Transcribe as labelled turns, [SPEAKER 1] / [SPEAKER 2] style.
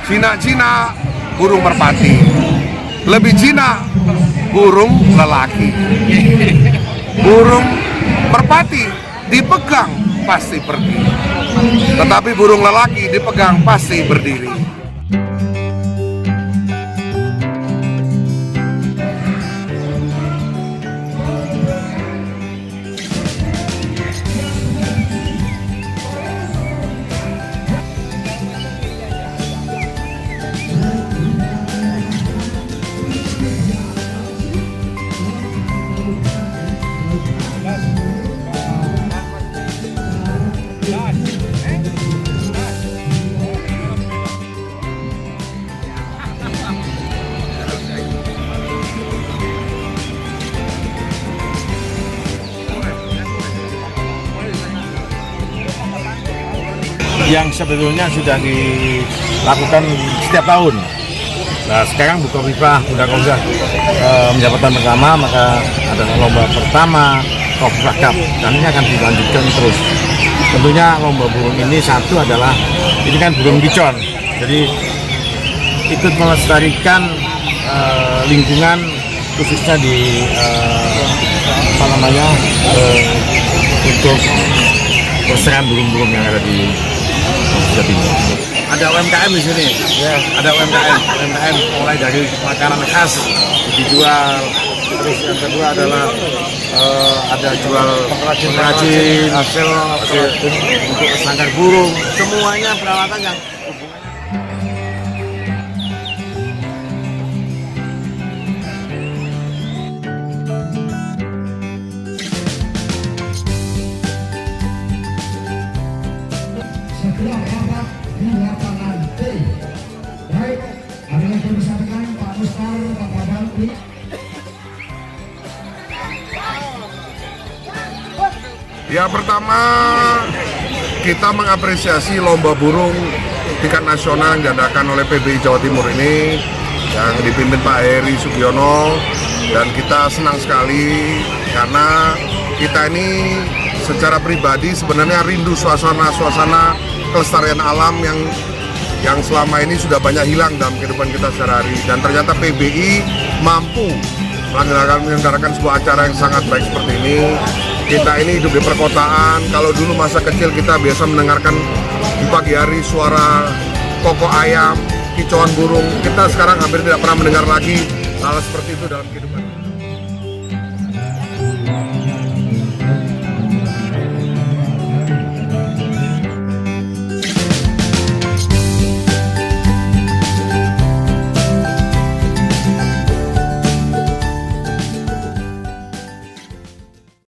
[SPEAKER 1] Cina-cina burung merpati, lebih Cina burung lelaki. Burung merpati dipegang pasti pergi, tetapi burung lelaki dipegang pasti berdiri.
[SPEAKER 2] Yang sebetulnya sudah dilakukan setiap tahun. Nah, sekarang Bukoviva sudah menjabatan pertama, maka ada lomba pertama Kofifa Cup, dan ini akan dilanjutkan terus. Tentunya lomba burung ini satu adalah, ini kan burung kicor, jadi ikut melestarikan lingkungan khususnya di untuk pelestarian burung-burung yang ada di Jawa Timur. Ada UMKM di sini, ya. Ada UMKM mulai dari makanan khas dijual. Terus yang kedua adalah ada jual pengrajin hasil untuk sangkar burung. Semuanya peralatan yang
[SPEAKER 3] setelah rapat di lapangan T. Baik, ada yang disampaikan Pak Mustar, Pak Babang.
[SPEAKER 1] Yang pertama, kita mengapresiasi lomba burung tingkat nasional yang diadakan oleh PBI Jawa Timur ini yang dipimpin Pak Heri Sugiono, dan kita senang sekali karena kita ini secara pribadi sebenarnya rindu suasana kelestarian alam yang selama ini sudah banyak hilang dalam kehidupan kita sehari-hari, dan ternyata PBI mampu menyelenggarakan sebuah acara yang sangat baik seperti ini. Kita ini hidup di perkotaan, kalau dulu masa kecil kita biasa mendengarkan di pagi hari suara kokok ayam, kicauan burung, kita sekarang hampir tidak pernah mendengar lagi hal seperti itu dalam kehidupan.